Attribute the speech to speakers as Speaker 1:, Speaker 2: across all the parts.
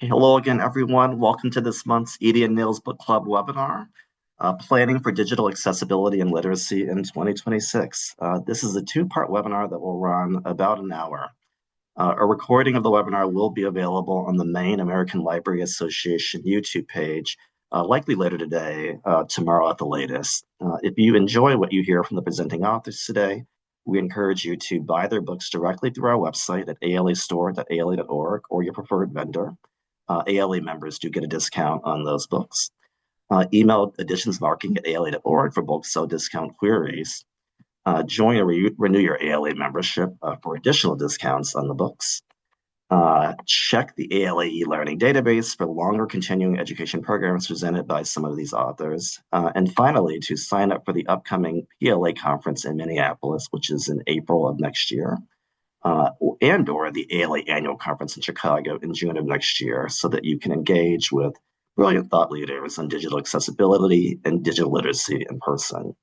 Speaker 1: Hello again, everyone. Welcome to this month's Edie and Neal's Book Club webinar, Planning for Digital Accessibility and Literacy in 2026. This is a two-part webinar that will run about an hour. A recording of the webinar will be available on the main American Library Association YouTube page, likely later today, tomorrow at the latest. If you enjoy what you hear from the presenting authors today, we encourage you to buy their books directly through our website at alastore.ala.org or your preferred vendor. ALA members do get a discount on those books. Email editions marketing at ala.org for bulk sale discount queries. Join or renew your ALA membership for additional discounts on the books. Check the ALA e-learning database for longer continuing education programs presented by some of these authors. And finally, to sign up for the upcoming PLA conference in Minneapolis, which is in April of next year, and or the ALA annual conference in Chicago in June of next year, so that you can engage with brilliant thought leaders on digital accessibility and digital literacy in person.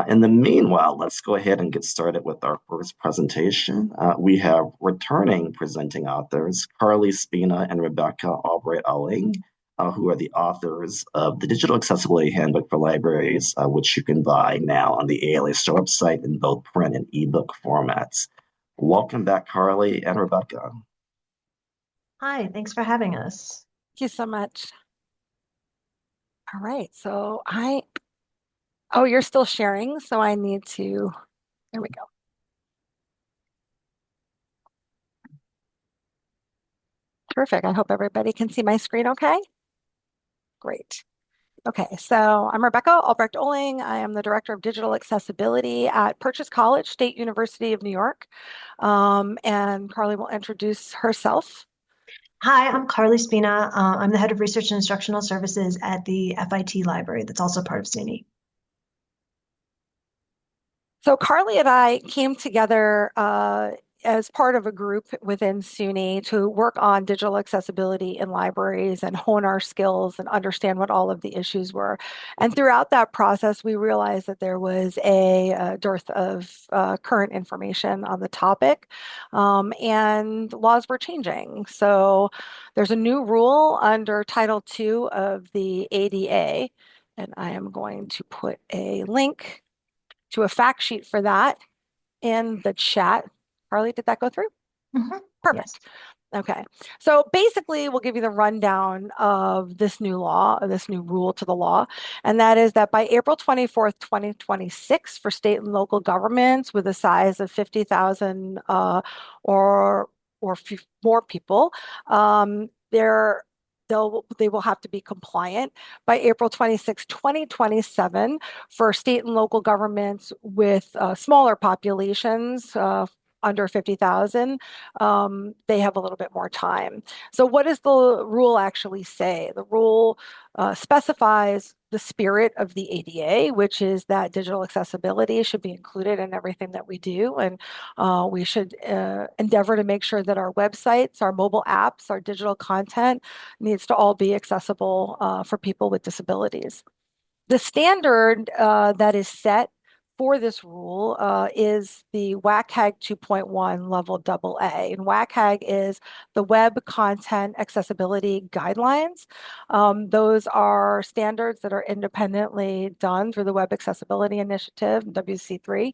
Speaker 1: In the meanwhile, let's go ahead and get started with our first presentation. We have returning presenting authors, Carli, Spina, and Rebecca Albrecht Oling, who are the authors of the Digital Accessibility Handbook for Libraries, which you can buy now on the ALA store website in both print and ebook formats. Welcome back, Carli and Rebecca.
Speaker 2: Hi, thanks for having us.
Speaker 3: Thank you so much. All right, so oh, you're still sharing, so I need to, there we go. Terrific. I hope everybody can see my screen okay. Great. Okay, so I'm Rebecca Albrecht Oling. I am the Director of Digital Accessibility at Purchase College, State University of New York. And Carli will introduce herself.
Speaker 2: Hi, I'm Carli Spina. I'm the Head of Research and Instructional Services at the FIT Library that's also part of SUNY.
Speaker 3: So Carli and I came together as part of a group within SUNY to work on digital accessibility in libraries and hone our skills and understand what all of the issues were. And throughout that process, we realized that there was a dearth of current information on the topic, and laws were changing. So there's a new rule under Title II of the ADA, and I am going to put a link to a fact sheet for that in the chat. Carli, did that go through?
Speaker 2: Mm-hmm.
Speaker 3: Perfect. Yes. Okay. So basically, we'll give you the rundown of this new law, this new rule to the law. And that is that by April 24th, 2026, for state and local governments with a size of 50,000 or more people, they will have to be compliant. By April 26, 2027, for state and local governments with smaller populations, under 50,000, they have a little bit more time. So what does the rule actually say? The rule specifies the spirit of the ADA, which is that digital accessibility should be included in everything that we do. And we should endeavor to make sure that our websites, our mobile apps, our digital content needs to all be accessible for people with disabilities. The standard that is set for this rule is the WCAG 2.1 level AA. And WCAG is the Web Content Accessibility Guidelines. Those are standards that are independently done through the Web Accessibility Initiative, WC3.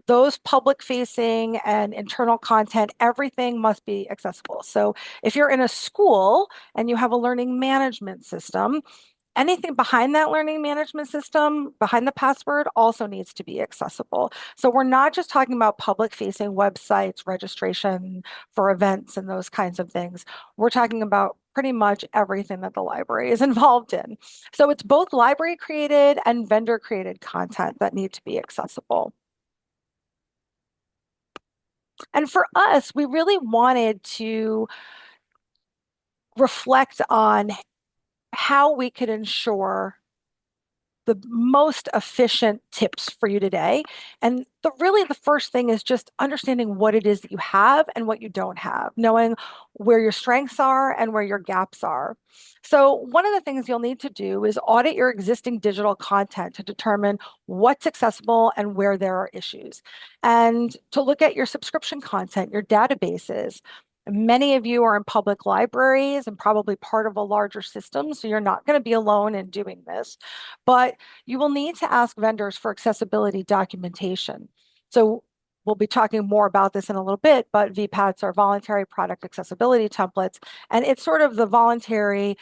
Speaker 3: Those public-facing and internal content, everything must be accessible. So if you're in a school and you have a learning management system, anything behind that learning management system, behind the password, also needs to be accessible. So we're not just talking about public-facing websites, registration for events, and those kinds of things. We're talking about pretty much everything that the library is involved in. So it's both library-created and vendor-created content that need to be accessible. And for us, we really wanted to reflect on how we could ensure the most efficient tips for you today. And really the first thing is just understanding what it is that you have and what you don't have, knowing where your strengths are and where your gaps are. So one of the things you'll need to do is audit your existing digital content to determine what's accessible and where there are issues. And to look at your subscription content, your databases, Many of you are in public libraries and probably part of a larger system, so you're not going to be alone in doing this, but you will need to ask vendors for accessibility documentation. So we'll be talking more about this in a little bit, but VPATs are voluntary product accessibility templates, and it's sort of the voluntary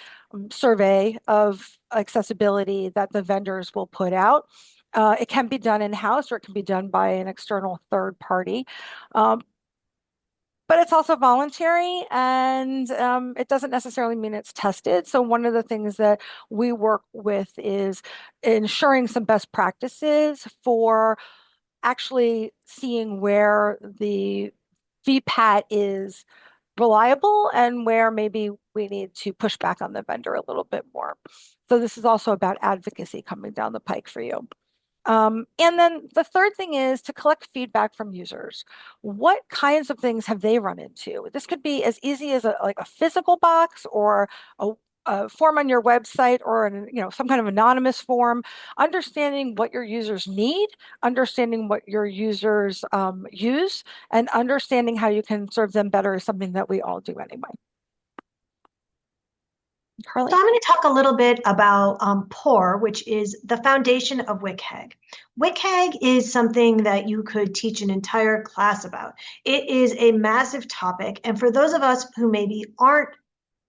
Speaker 3: survey of accessibility that the vendors will put out. It can be done in-house or it can be done by an external third party. But it's also voluntary and it doesn't necessarily mean it's tested. So one of the things that we work with is ensuring some best practices for actually seeing where the VPAT is reliable and where maybe we need to push back on the vendor a little bit more. So this is also about advocacy coming down the pike for you. And then the third thing is to collect feedback from users. What kinds of things have they run into? This could be as easy as like a physical box or a form on your website or some kind of anonymous form. Understanding what your users need, understanding what your users use, and understanding how you can serve them better is something that we all do anyway. Carli?
Speaker 2: So I'm going to talk a little bit about POUR, which is the foundation of WCAG. WCAG is something that you could teach an entire class about. It is a massive topic, and for those of us who maybe aren't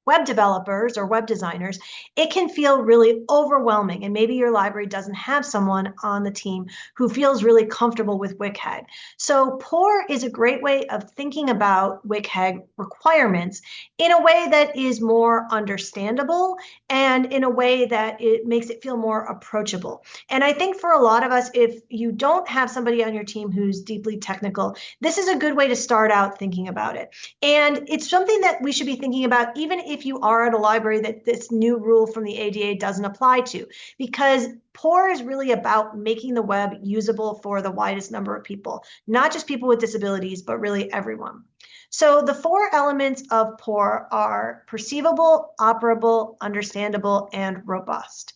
Speaker 2: web developers or web designers, it can feel really overwhelming. And maybe your library doesn't have someone on the team who feels really comfortable with WCAG. So POUR is a great way of thinking about WCAG requirements in a way that is more understandable and in a way that it makes it feel more approachable. And I think for a lot of us, if you don't have somebody on your team who's deeply technical, this is a good way to start out thinking about it. And it's something that we should be thinking about even if you are at a library that this new rule from the ADA doesn't apply to, because POUR is really about making the web usable for the widest number of people, not just people with disabilities, but really everyone. So the 4 elements of POUR are perceivable, operable, understandable, and robust.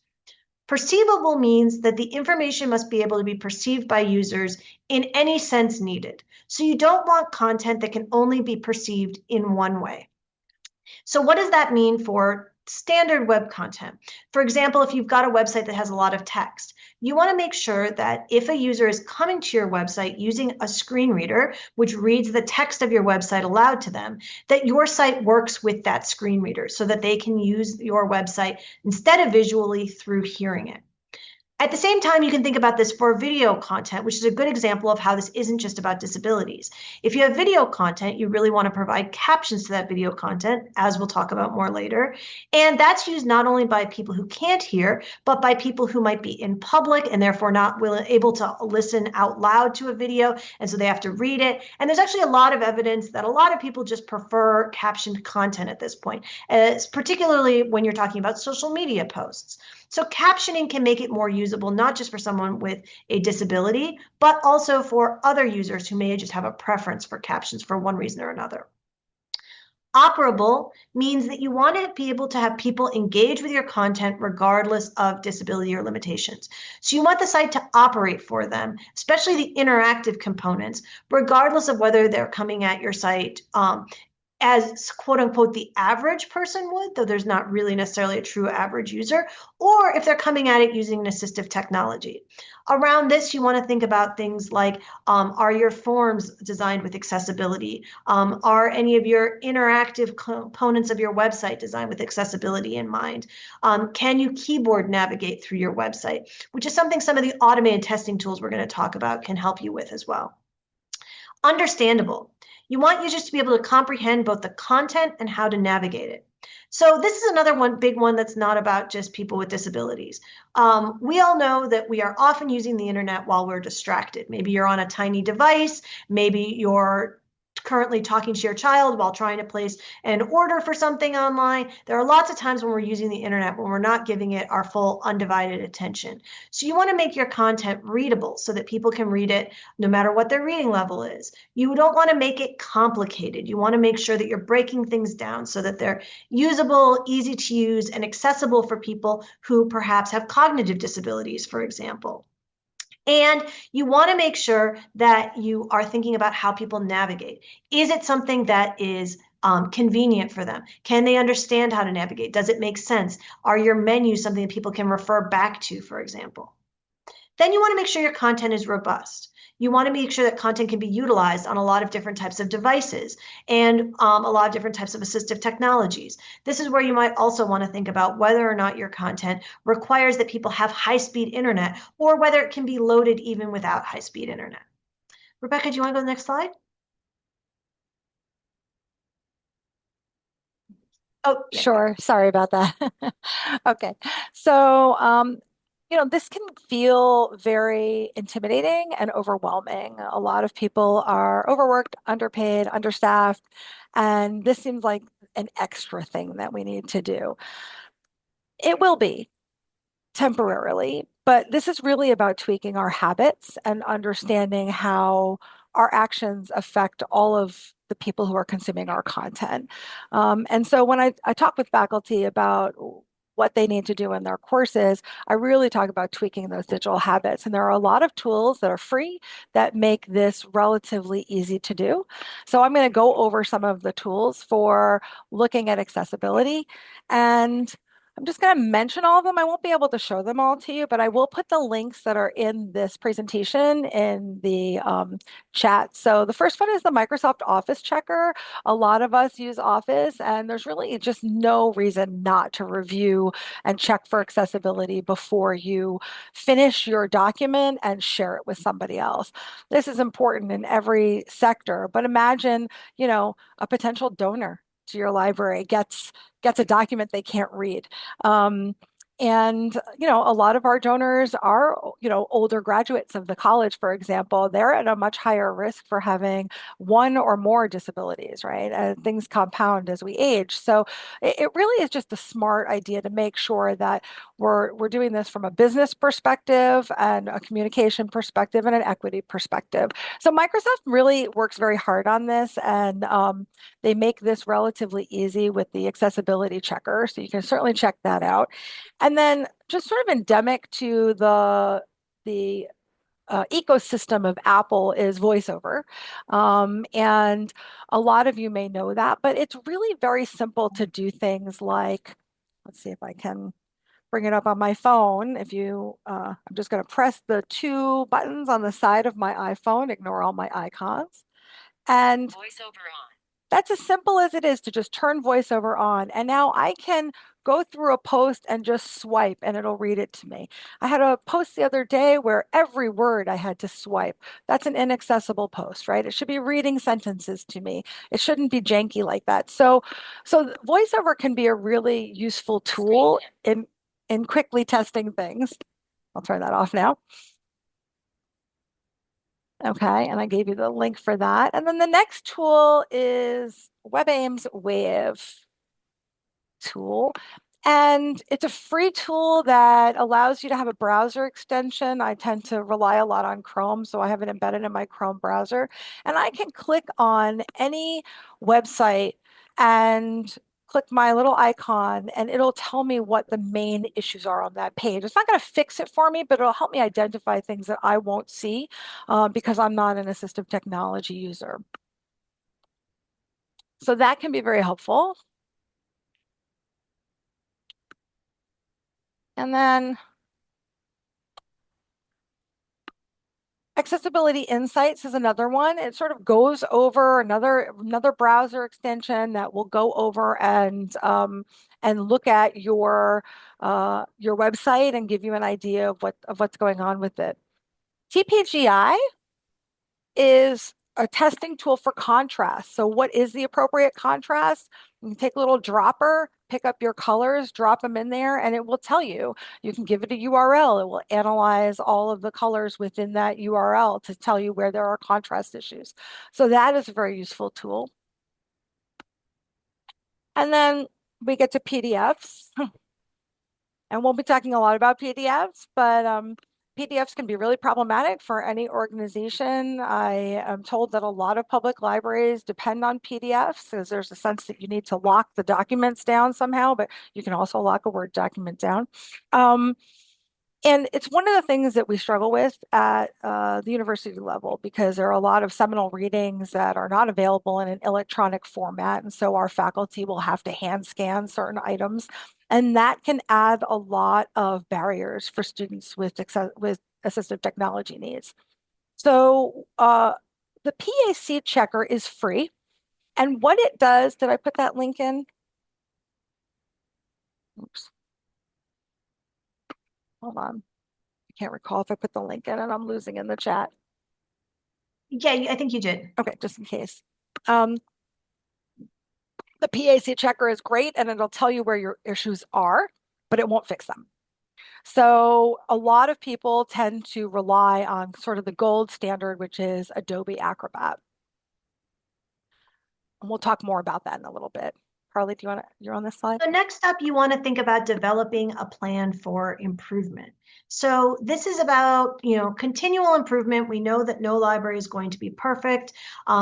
Speaker 2: Perceivable means that the information must be able to be perceived by users in any sense needed. So you don't want content that can only be perceived in one way. So what does that mean for standard web content? For example, if you've got a website that has a lot of text, you want to make sure that if a user is coming to your website using a screen reader, which reads the text of your website aloud to them, that your site works with that screen reader so that they can use your website instead of visually through hearing it. At the same time, you can think about this for video content, which is a good example of how this isn't just about disabilities. If you have video content, you really want to provide captions to that video content, as we'll talk about more later. And that's used not only by people who can't hear, but by people who might be in public and therefore not able to listen out loud to a video, and so they have to read it. And there's actually a lot of evidence that a lot of people just prefer captioned content at this point, particularly when you're talking about social media posts. So captioning can make it more usable, not just for someone with a disability, but also for other users who may just have a preference for captions for one reason or another. Operable means that you want to be able to have people engage with your content regardless of disability or limitations. So you want the site to operate for them, especially the interactive components, regardless of whether they're coming at your site as quote unquote the average person would, though there's not really necessarily a true average user, or if they're coming at it using an assistive technology. Around this, you want to think about things like, are your forms designed with accessibility? Are any of your interactive components of your website designed with accessibility in mind? Can you keyboard navigate through your website, which is something some of the automated testing tools we're going to talk about can help you with as well. Understandable. You want users to be able to comprehend both the content and how to navigate it. So this is another big one that's not about just people with disabilities. We all know that we are often using the internet while we're distracted. Maybe you're on a tiny device, maybe you're currently talking to your child while trying to place an order for something online. There are lots of times when we're using the internet when we're not giving it our full undivided attention. So you want to make your content readable so that people can read it no matter what their reading level is. You don't want to make it complicated. You want to make sure that you're breaking things down so that they're usable, easy to use, and accessible for people who perhaps have cognitive disabilities, for example. And you want to make sure that you are thinking about how people navigate. Is it something that is convenient for them? Can they understand how to navigate? Does it make sense? Are your menus something that people can refer back to, for example? Then you want to make sure your content is robust. You want to make sure that content can be utilized on a lot of different types of devices and a lot of different types of assistive technologies. This is where you might also want to think about whether or not your content requires that people have high-speed internet, or whether it can be loaded even without high-speed internet. Rebecca, do you want to go to the next slide? Oh, yeah.
Speaker 3: Sure. Sorry about that. Okay. So, this can feel very intimidating and overwhelming. A lot of people are overworked, underpaid, understaffed, and this seems like an extra thing that we need to do. It will be temporarily, but this is really about tweaking our habits and understanding how our actions affect all of the people who are consuming our content. And so when I talk with faculty about what they need to do in their courses, I really talk about tweaking those digital habits. And there are a lot of tools that are free that make this relatively easy to do. So I'm going to go over some of the tools for looking at accessibility. And I'm just going to mention all of them. I won't be able to show them all to you, but I will put the links that are in this presentation in the chat. So the first one is the Microsoft Office Checker. A lot of us use Office, and there's really just no reason not to review and check for accessibility before you finish your document and share it with somebody else. This is important in every sector, but imagine, a potential donor to your library gets a document they can't read. And, a lot of our donors are, older graduates of the college, for example. They're at a much higher risk for having one or more disabilities, right? Things compound as we age. So it really is just a smart idea to make sure that we're doing this from a business perspective and a communication perspective and an equity perspective. So Microsoft really works very hard on this, and they make this relatively easy with the accessibility checker. So you can certainly check that out. And then just sort of endemic to the ecosystem of Apple is VoiceOver. And a lot of you may know that, but it's really very simple to do things like, let's see if I can bring it up on my phone. I'm just going to press the two buttons on the side of my iPhone, ignore all my icons. And VoiceOver on. That's as simple as it is to just turn VoiceOver on. And now I can go through a post and just swipe and it'll read it to me. I had a post the other day where every word I had to swipe. That's an inaccessible post, right? It should be reading sentences to me. It shouldn't be janky like that. So VoiceOver can be a really useful tool in quickly testing things. I'll turn that off now. Okay, and I gave you the link for that. And then the next tool is WebAIM's Wave tool. And it's a free tool that allows you to have a browser extension. I tend to rely a lot on Chrome, so I have it embedded in my Chrome browser. And I can click on any website and click my little icon, and it'll tell me what the main issues are on that page. It's not going to fix it for me, but it'll help me identify things that I won't see because I'm not an assistive technology user. So that can be very helpful. And then Accessibility Insights is another one. It sort of goes over another browser extension that will go over and look at your website and give you an idea of what's going on with it. TPGI is a testing tool for contrast. So what is the appropriate contrast? You can take a little dropper, pick up your colors, drop them in there, and it will tell you. You can give it a URL. It will analyze all of the colors within that URL to tell you where there are contrast issues. So that is a very useful tool. And then we get to PDFs. And we'll be talking a lot about PDFs, but PDFs can be really problematic for any organization. I am told that a lot of public libraries depend on PDFs because there's a sense that you need to lock the documents down somehow, but you can also lock a Word document down. And it's one of the things that we struggle with at the university level because there are a lot of seminal readings that are not available in an electronic format. And so our faculty will have to hand scan certain items. And that can add a lot of barriers for students with assistive technology needs. So the PAC checker is free. And what it does, did I put that link in? Oops. Hold on. I can't recall if I put the link in and I'm losing in the chat.
Speaker 2: Yeah, I think you did.
Speaker 3: Okay, just in case. The PAC checker is great and it'll tell you where your issues are, but it won't fix them. So a lot of people tend to rely on sort of the gold standard, which is Adobe Acrobat. And we'll talk more about that in a little bit. Carli, you're on this slide?
Speaker 2: So next up, you want to think about developing a plan for improvement. So this is about, continual improvement. We know that no library is going to be perfect.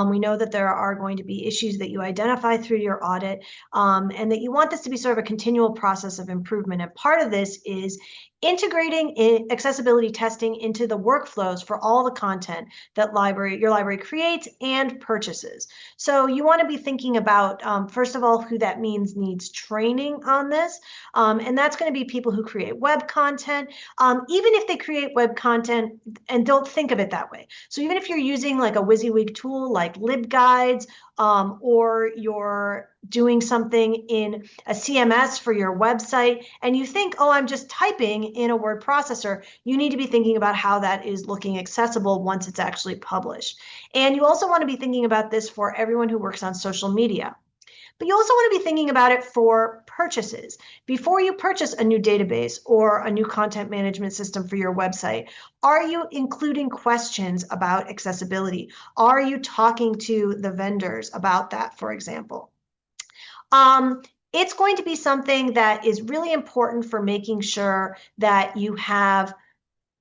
Speaker 2: We know that there are going to be issues that you identify through your audit, and that you want this to be sort of a continual process of improvement. And part of this is integrating accessibility testing into the workflows for all the content that your library creates and purchases. So you want to be thinking about, first of all, who that means needs training on this. And that's going to be people who create web content, even if they create web content and don't think of it that way. So even if you're using like a WYSIWYG tool like LibGuides, or you're doing something in a CMS for your website, and you think, oh, I'm just typing in a word processor, you need to be thinking about how that is looking accessible once it's actually published. And you also want to be thinking about this for everyone who works on social media. But you also want to be thinking about it for purchases. Before you purchase a new database or a new content management system for your website, are you including questions about accessibility? Are you talking to the vendors about that, for example? It's going to be something that is really important for making sure that you have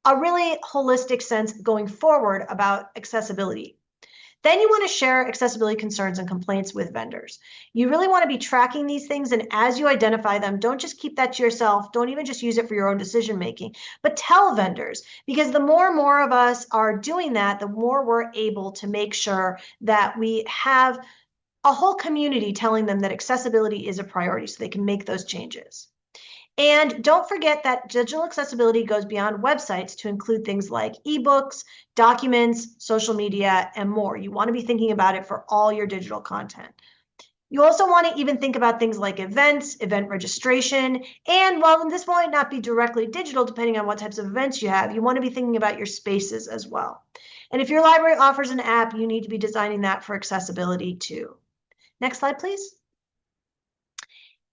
Speaker 2: a really holistic sense going forward about accessibility. Then you want to share accessibility concerns and complaints with vendors. You really want to be tracking these things, and as you identify them, don't just keep that to yourself. Don't even just use it for your own decision making, but tell vendors, because the more and more of us are doing that, the more we're able to make sure that we have a whole community telling them that accessibility is a priority so they can make those changes. And don't forget that digital accessibility goes beyond websites to include things like ebooks, documents, social media, and more. You want to be thinking about it for all your digital content. You also want to even think about things like events, event registration, and while this might not be directly digital, depending on what types of events you have, you want to be thinking about your spaces as well. And if your library offers an app, you need to be designing that for accessibility too. Next slide, please.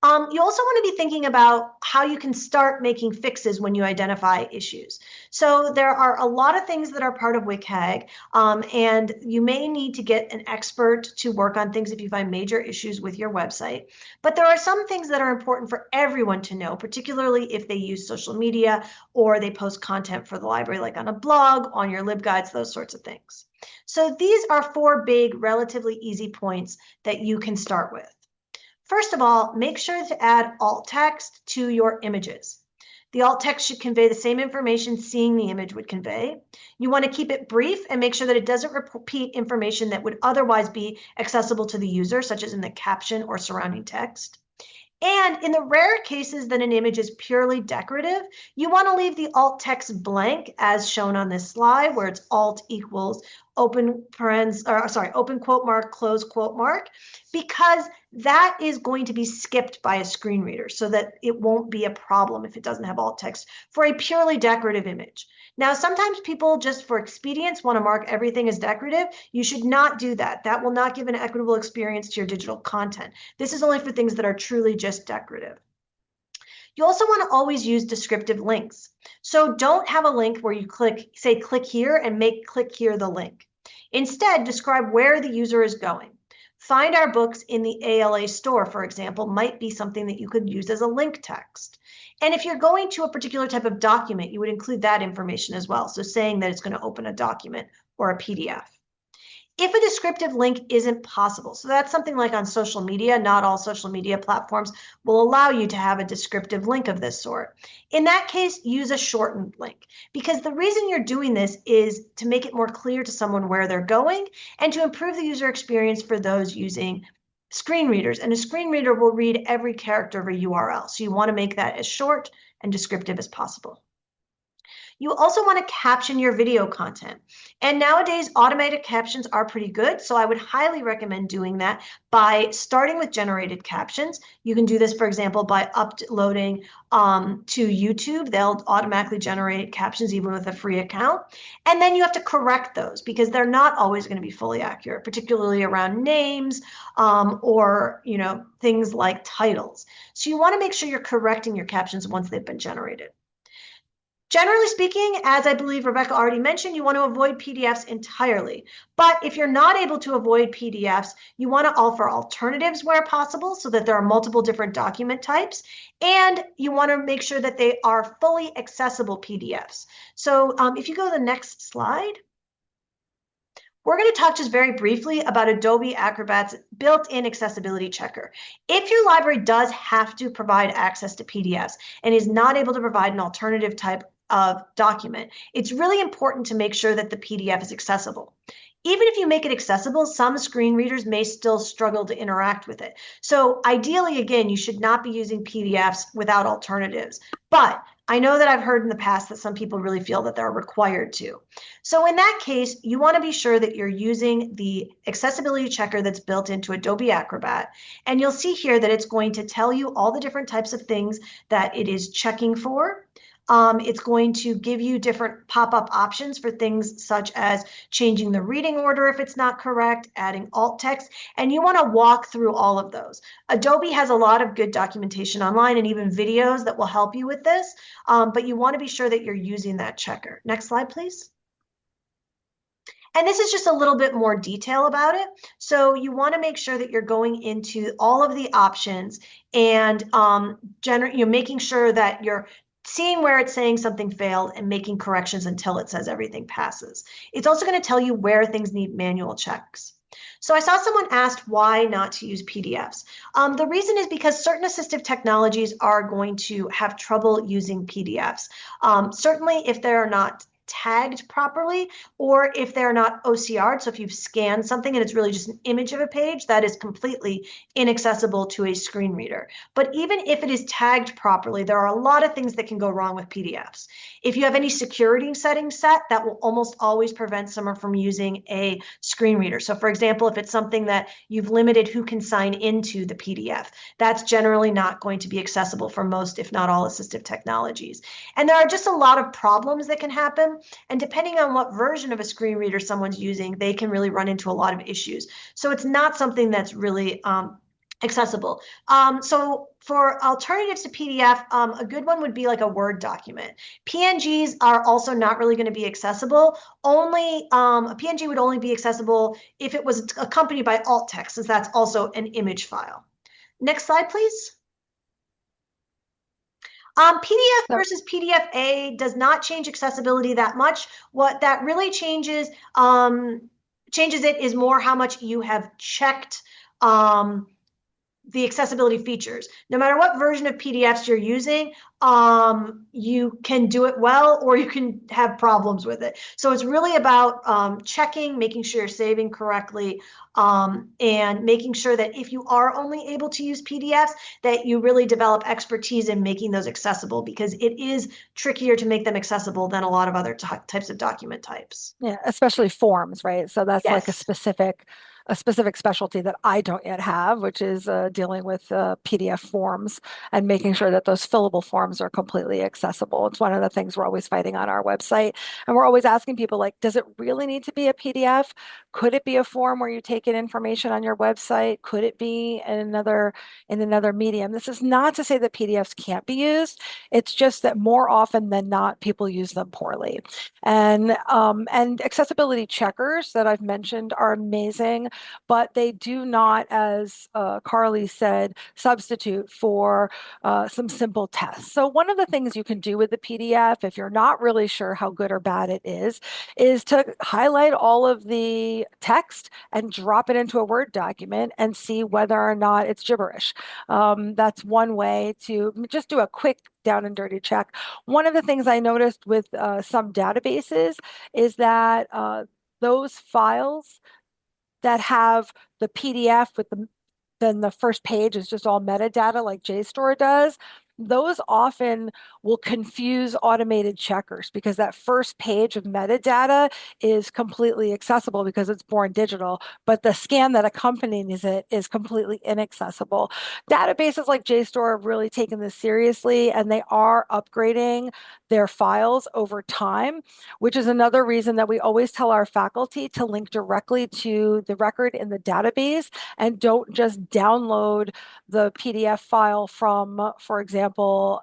Speaker 2: You also want to be thinking about how you can start making fixes when you identify issues. So there are a lot of things that are part of WCAG, and you may need to get an expert to work on things if you find major issues with your website. But there are some things that are important for everyone to know, particularly if they use social media or they post content for the library, like on a blog, on your LibGuides, those sorts of things. So these are 4 big, relatively easy points that you can start with. First of all, make sure to add alt text to your images. The alt text should convey the same information seeing the image would convey. You want to keep it brief and make sure that it doesn't repeat information that would otherwise be accessible to the user, such as in the caption or surrounding text. And in the rare cases that an image is purely decorative, you want to leave the alt text blank as shown on this slide, where it's alt equals open quote mark, close quote mark, because that is going to be skipped by a screen reader so that it won't be a problem if it doesn't have alt text for a purely decorative image. Now, sometimes people just for expedience want to mark everything as decorative. You should not do that. That will not give an equitable experience to your digital content. This is only for things that are truly just decorative. You also want to always use descriptive links. So don't have a link where you click here and make click here the link. Instead, describe where the user is going. Find Our Books in the ALA store, for example, might be something that you could use as a link text. And if you're going to a particular type of document, you would include that information as well. So saying that it's going to open a document or a PDF. if a descriptive link isn't possible. So that's something like on social media. Not all social media platforms will allow you to have a descriptive link of this sort. In that case, use a shortened link, because the reason you're doing this is to make it more clear to someone where they're going and to improve the user experience for those using screen readers. And a screen reader will read every character of a URL. So you want to make that as short and descriptive as possible. You also want to caption your video content. And nowadays, automated captions are pretty good. So I would highly recommend doing that by starting with generated captions. You can do this, for example, by uploading to YouTube. They'll automatically generate captions even with a free account. And then you have to correct those because they're not always going to be fully accurate, particularly around names or things like titles. So you want to make sure you're correcting your captions once they've been generated. Generally speaking, as I believe Rebecca already mentioned, you want to avoid PDFs entirely. But if you're not able to avoid PDFs, you want to offer alternatives where possible so that there are multiple different document types. And you want to make sure that they are fully accessible PDFs. So if you go to the next slide, we're going to talk just very briefly about Adobe Acrobat's built-in accessibility checker. If your library does have to provide access to PDFs and is not able to provide an alternative type of document, it's really important to make sure that the PDF is accessible. Even if you make it accessible, some screen readers may still struggle to interact with it. So ideally, again, you should not be using PDFs without alternatives. But I know that I've heard in the past that some people really feel that they're required to. So in that case, you want to be sure that you're using the accessibility checker that's built into Adobe Acrobat. And you'll see here that it's going to tell you all the different types of things that it is checking for. It's going to give you different pop-up options for things such as changing the reading order if it's not correct, adding alt text, and you want to walk through all of those. Adobe has a lot of good documentation online and even videos that will help you with this, but you want to be sure that you're using that checker. Next slide, please. And this is just a little bit more detail about it. So you want to make sure that you're going into all of the options and making sure that you're seeing where it's saying something failed and making corrections until it says everything passes. It's also going to tell you where things need manual checks. So I saw someone asked why not to use PDFs. The reason is because certain assistive technologies are going to have trouble using PDFs. Certainly if they're not tagged properly, or if they're not OCR'd. So if you've scanned something and it's really just an image of a page, that is completely inaccessible to a screen reader. But even if it is tagged properly, there are a lot of things that can go wrong with PDFs. If you have any security settings set, that will almost always prevent someone from using a screen reader. So for example, if it's something that you've limited who can sign into the PDF, that's generally not going to be accessible for most, if not all, assistive technologies. And there are just a lot of problems that can happen. And depending on what version of a screen reader someone's using, they can really run into a lot of issues. So it's not something that's really accessible. So for alternatives to PDF, a good one would be like a Word document. PNGs are also not really going to be accessible. Only a PNG would only be accessible if it was accompanied by alt text, since that's also an image file. Next slide, please. PDF versus PDF-A does not change accessibility that much. What that really changes it is more how much you have checked the accessibility features. No matter what version of PDFs you're using, you can do it well or you can have problems with it. So it's really about checking, making sure you're saving correctly, and making sure that if you are only able to use PDFs, that you really develop expertise in making those accessible, because it is trickier to make them accessible than a lot of other types of document types.
Speaker 3: Yeah, especially forms, right? So that's like a
Speaker 2: Yes.
Speaker 3: specific specialty that I don't yet have, which is dealing with PDF forms and making sure that those fillable forms are completely accessible. It's one of the things we're always fighting on our website. And we're always asking people, like, does it really need to be a PDF? Could it be a form where you take in information on your website? Could it be in another medium? This is not to say that PDFs can't be used. It's just that more often than not, people use them poorly. And accessibility checkers that I've mentioned are amazing. but they do not, as Carli said, substitute for some simple tests. So one of the things you can do with the PDF, if you're not really sure how good or bad it is to highlight all of the text and drop it into a Word document and see whether or not it's gibberish. That's one way to just do a quick down and dirty check. One of the things I noticed with some databases is that those files that have the PDF with then the first page is just all metadata like JSTOR does, those often will confuse automated checkers because that first page of metadata is completely accessible because it's born digital, but the scan that accompanies it is completely inaccessible. Databases like JSTOR have really taken this seriously, and they are upgrading their files over time, which is another reason that we always tell our faculty to link directly to the record in the database and don't just download the PDF file from, for example,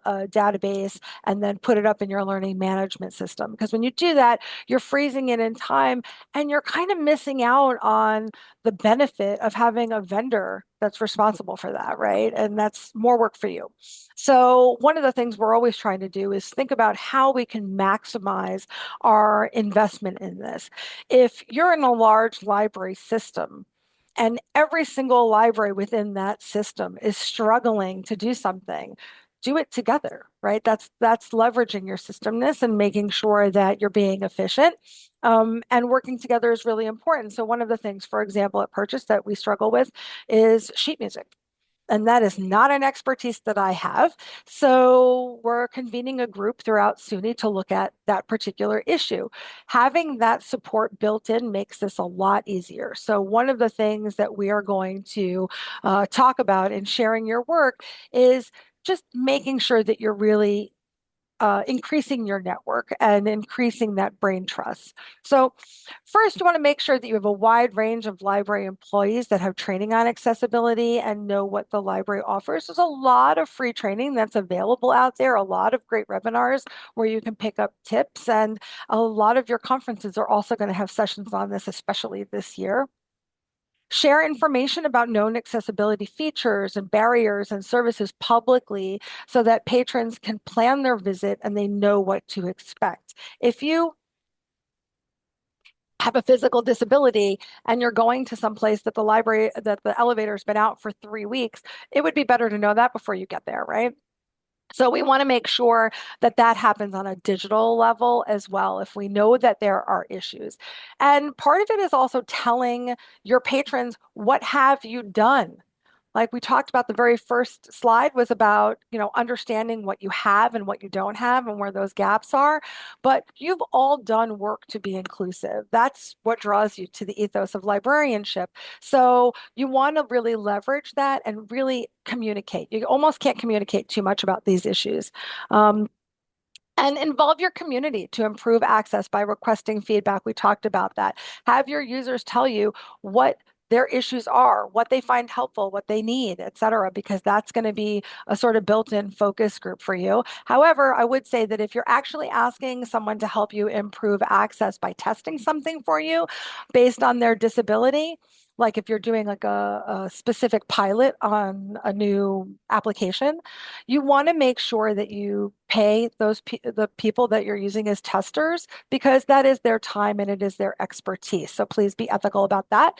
Speaker 3: a database and then put it up in your learning management system. Because when you do that, you're freezing it in time and you're kind of missing out on the benefit of having a vendor that's responsible for that, right? And that's more work for you. So one of the things we're always trying to do is think about how we can maximize our investment in this. If you're in a large library system, and every single library within that system is struggling to do something, do it together, right? That's leveraging your systemness and making sure that you're being efficient. And working together is really important. So one of the things, for example, at Purchase that we struggle with is sheet music. And that is not an expertise that I have. So we're convening a group throughout SUNY to look at that particular issue. Having that support built in makes this a lot easier. So one of the things that we are going to talk about in sharing your work is just making sure that you're really increasing your network and increasing that brain trust. So first, you want to make sure that you have a wide range of library employees that have training on accessibility and know what the library offers. There's a lot of free training that's available out there, a lot of great webinars where you can pick up tips, and a lot of your conferences are also going to have sessions on this, especially this year. Share information about known accessibility features and barriers and services publicly so that patrons can plan their visit and they know what to expect. If you have a physical disability and you're going to some place that the elevator's been out for 3 weeks, it would be better to know that before you get there, right? So we want to make sure that that happens on a digital level as well, if we know that there are issues. And part of it is also telling your patrons, what have you done? Like we talked about, the very first slide was about, understanding what you have and what you don't have and where those gaps are. But you've all done work to be inclusive. That's what draws you to the ethos of librarianship. So you want to really leverage that and really communicate. You almost can't communicate too much about these issues. And involve your community to improve access by requesting feedback. We talked about that. Have your users tell you what their issues are, what they find helpful, what they need, et cetera, because that's going to be a sort of built-in focus group for you. However, I would say that if you're actually asking someone to help you improve access by testing something for you based on their disability, like if you're doing like a specific pilot on a new application, you want to make sure that you pay the people that you're using as testers, because that is their time and it is their expertise. So please be ethical about that.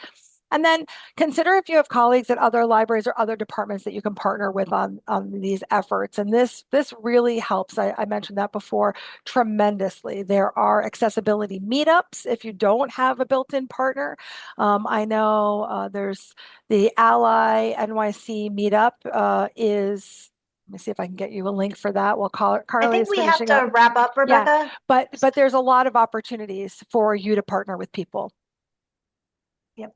Speaker 3: And then consider if you have colleagues at other libraries or other departments that you can partner with on these efforts. And this really helps. I mentioned that before, tremendously. There are accessibility meetups if you don't have a built-in partner. I know there's the Ally NYC meetup is. Let me see if I can get you a link for that while
Speaker 2: I
Speaker 3: Carli
Speaker 2: think
Speaker 3: is
Speaker 2: we have
Speaker 3: finishing
Speaker 2: to
Speaker 3: up.
Speaker 2: wrap up,
Speaker 3: Yeah,
Speaker 2: Rebecca.
Speaker 3: but there's a lot of opportunities for you to partner with people.
Speaker 2: Yep.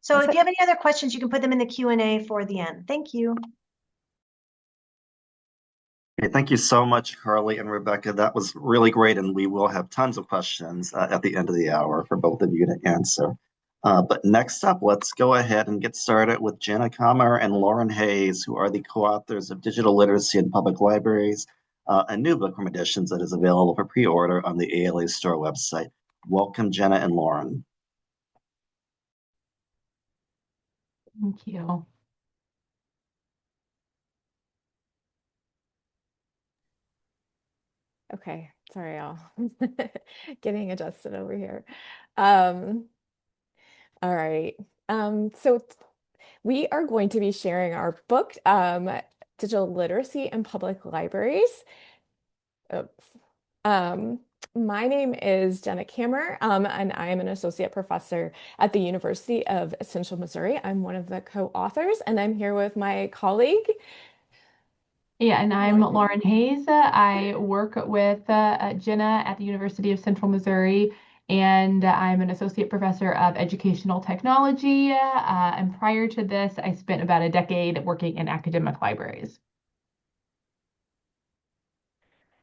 Speaker 2: So
Speaker 3: That's
Speaker 2: if
Speaker 3: it.
Speaker 2: you have any other questions, you can put them in the Q&A for the end. Thank you.
Speaker 1: Okay, thank you so much, Carli and Rebecca. That was really great, and we will have tons of questions at the end of the hour for both of you to answer. But next up, let's go ahead and get started with Jenna Kammer and Lauren Hayes, who are the co-authors of Digital Literacy in Public Libraries, a new book from Editions that is available for pre-order on the ALA store website. Welcome, Jenna and Lauren.
Speaker 4: Thank you. Okay, sorry, y'all. Getting adjusted over here. Um, all right. So we are going to be sharing our book, Digital Literacy in Public Libraries. Oops. Um, my name is Jenna Kammer, and I am an associate professor at the University of Central Missouri. I'm one of the co-authors, and I'm here with my colleague.
Speaker 5: Yeah, and I'm
Speaker 4: Lauren.
Speaker 5: Lauren Hayes. I work with Jenna at the University of Central Missouri, and I'm an associate professor of educational technology. And prior to this, I spent about a decade working in academic libraries.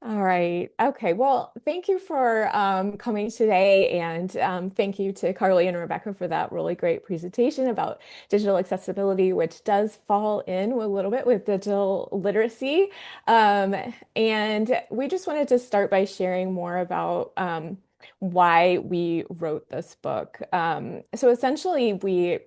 Speaker 4: All right. Okay. Well, thank you for coming today. And thank you to Carli and Rebecca for that really great presentation about digital accessibility, which does fall in a little bit with digital literacy. And we just wanted to start by sharing more about why we wrote this book. So essentially,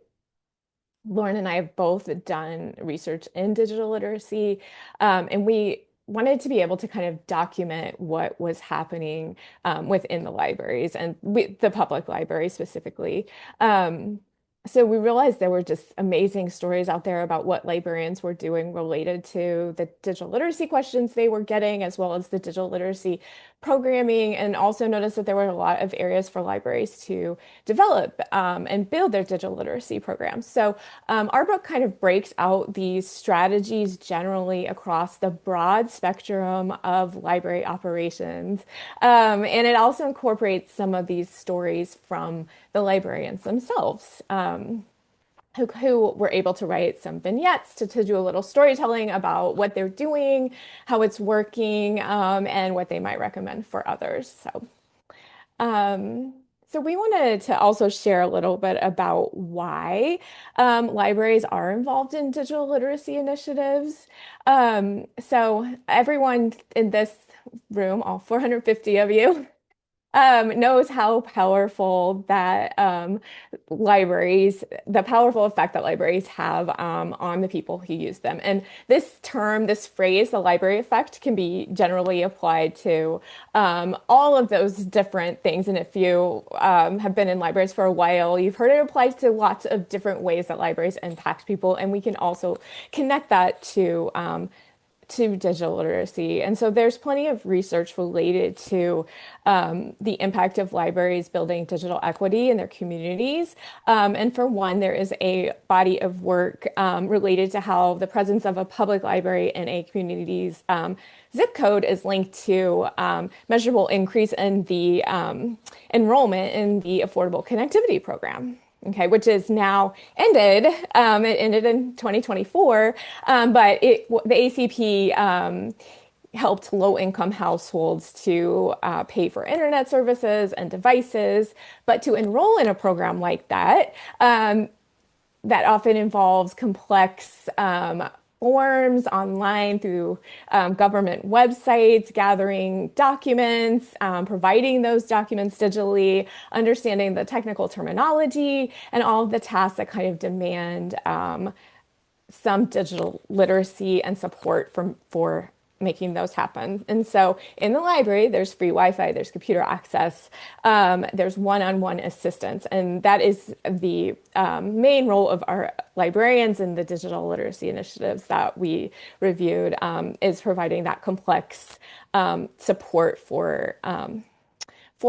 Speaker 4: Lauren and I have both done research in digital literacy, and we wanted to be able to kind of document what was happening within the libraries and the public library specifically. So we realized there were just amazing stories out there about what librarians were doing related to the digital literacy questions they were getting, as well as the digital literacy programming, and also noticed that there were a lot of areas for libraries to develop and build their digital literacy programs. So our book kind of breaks out these strategies generally across the broad spectrum of library operations. And it also incorporates some of these stories from the librarians themselves. Who were able to write some vignettes to do a little storytelling about what they're doing, how it's working, and what they might recommend for others. Um, so we wanted to also share a little bit about why libraries are involved in digital literacy initiatives. So everyone in this room, all 450 of you, knows how powerful that the powerful effect that libraries have on the people who use them. And this term, this phrase, the library effect, can be generally applied to all of those different things. And if you have been in libraries for a while, you've heard it applied to lots of different ways that libraries impact people. And we can also connect that to digital literacy. And so there's plenty of research related to the impact of libraries building digital equity in their communities. And for one, there is a body of work related to how the presence of a public library in a community's zip code is linked to measurable increase in the enrollment in the Affordable Connectivity Program. Okay, which is now ended. It ended in 2024, but the ACP helped low-income households to pay for internet services and devices. But to enroll in a program like that, that often involves complex forms online through government websites, gathering documents, providing those documents digitally, understanding the technical terminology, and all of the tasks that kind of demand some digital literacy and support for making those happen. And so in the library, there's free Wi-Fi, there's computer access, there's one-on-one assistance. And that is the main role of our librarians in the digital literacy initiatives that we reviewed, is providing that complex support for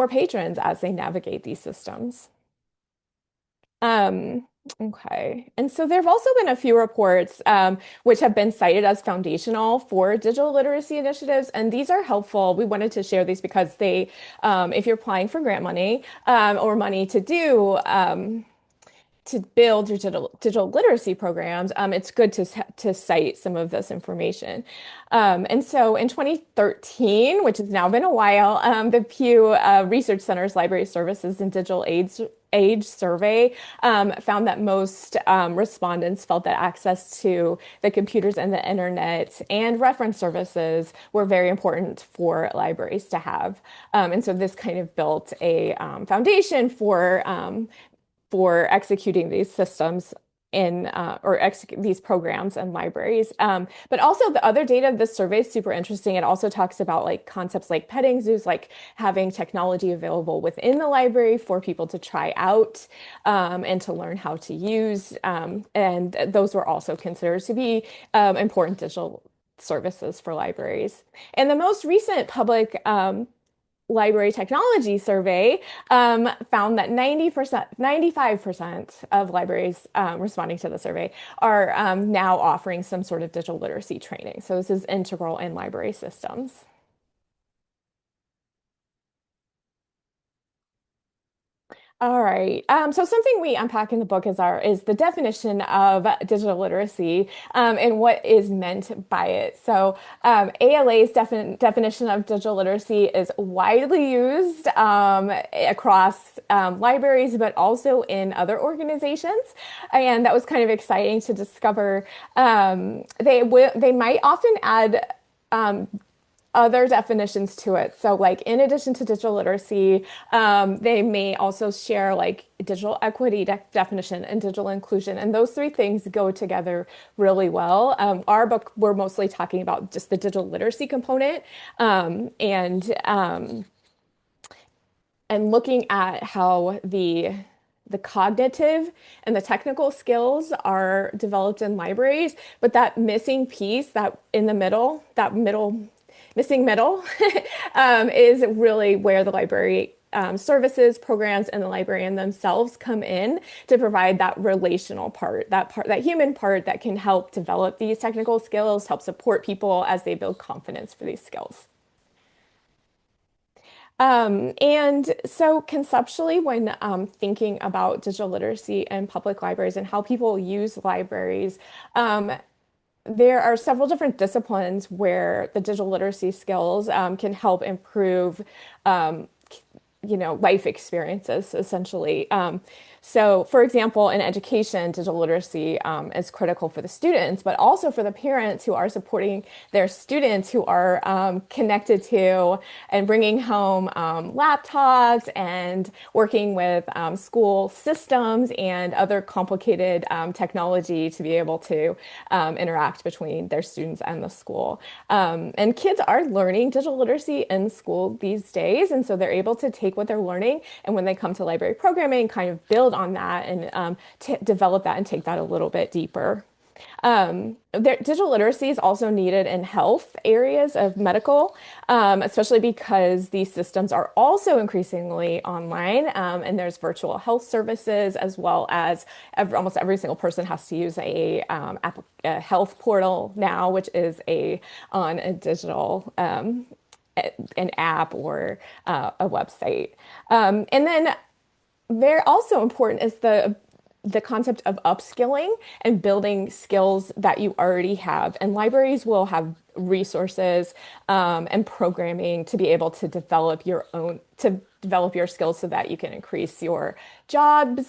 Speaker 4: patrons as they navigate these systems. Okay. And so there have also been a few reports which have been cited as foundational for digital literacy initiatives, and these are helpful. We wanted to share these because they, if you're applying for grant money or money to build your digital literacy programs, it's good to cite some of this information. And so in 2013, which has now been a while, the Pew Research Center's Library Services and Digital Age survey found that most respondents felt that access to the computers and the internet and reference services were very important for libraries to have. And so this kind of built a foundation for executing these systems in or execute these programs in libraries. But also the other data, this survey is super interesting. It also talks about like concepts like petting zoos, like having technology available within the library for people to try out and to learn how to use. And those were also considered to be important digital services for libraries. And the most recent public library technology survey found that 90%, 95% of libraries responding to the survey are now offering some sort of digital literacy training. So this is integral in library systems. All right. So something we unpack in the book is the definition of digital literacy and what is meant by it. So ALA's definition of digital literacy is widely used across libraries, but also in other organizations. And that was kind of exciting to discover. They might often add other definitions to it. So, like, in addition to digital literacy, they may also share like digital equity definition and digital inclusion. And those three things go together really well. Our book, we're mostly talking about just the digital literacy component and looking at how the cognitive and the technical skills are developed in libraries, but that missing piece, that in the middle, that middle missing middle is really where the library services, programs, and the librarian themselves come in to provide that relational part, that human part that can help develop these technical skills, help support people as they build confidence for these skills. And so conceptually, when thinking about digital literacy in public libraries and how people use libraries, there are several different disciplines where the digital literacy skills can help improve, life experiences, essentially. So, for example, in education, digital literacy is critical for the students, but also for the parents who are supporting their students who are connected to and bringing home laptops and working with school systems and other complicated technology to be able to interact between their students and the school. And kids are learning digital literacy in school these days, and so they're able to take what they're learning and when they come to library programming, kind of build on that and develop that and take that a little bit deeper. Digital literacy is also needed in health areas of medical, especially because these systems are also increasingly online, and there's virtual health services as well as almost every single person has to use a health portal now, which is on a digital an app or a website. And then very also important is the concept of upskilling and building skills that you already have. And libraries will have resources and programming to be able to develop your skills so that you can increase your job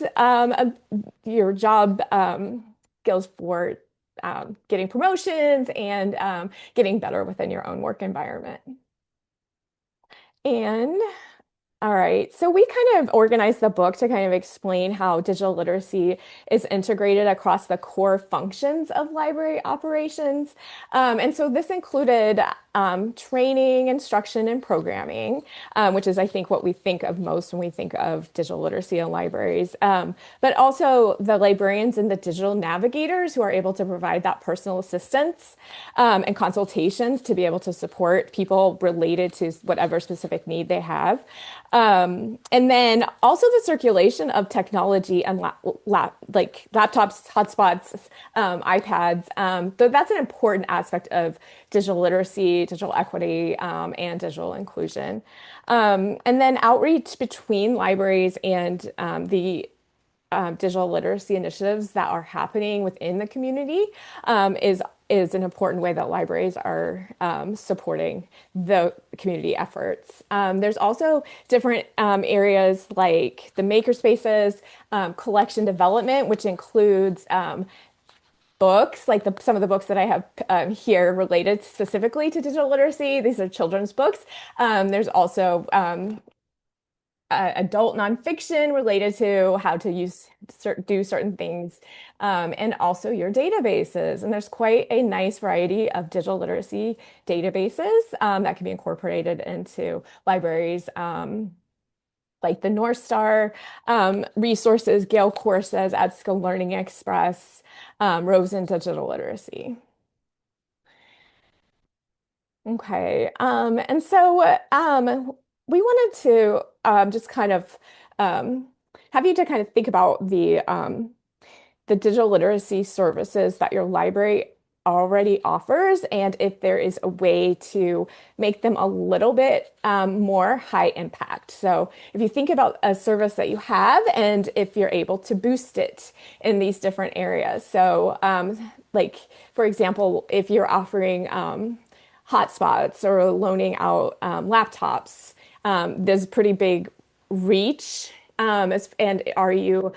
Speaker 4: skills for getting promotions and getting better within your own work environment. And all right, so we kind of organized the book to kind of explain how digital literacy is integrated across the core functions of library operations. And so this included training, instruction, and programming, which is, I think, what we think of most when we think of digital literacy in libraries. But also the librarians and the digital navigators who are able to provide that personal assistance and consultations to be able to support people related to whatever specific need they have. And then also the circulation of technology and like laptops, hotspots, iPads. So that's an important aspect of digital literacy, digital equity, and digital inclusion. And then outreach between libraries and the digital literacy initiatives that are happening within the community is an important way that libraries are supporting the community efforts. There's also different areas like the makerspaces, collection development, which includes books, like some of the books that I have here related specifically to digital literacy. These are children's books. There's also adult nonfiction related to how to do certain things, and also your databases. And there's quite a nice variety of digital literacy databases that can be incorporated into libraries. Like the North Star resources, Gale courses, Skill Learning Express, Rosen Digital Literacy. Okay, and so we wanted to just kind of have you to kind of think about the digital literacy services that your library already offers, and if there is a way to make them a little bit more high impact. So if you think about a service that you have, and if you're able to boost it in these different areas. So like, for example, if you're offering hotspots or loaning out laptops, there's a pretty big reach. And are you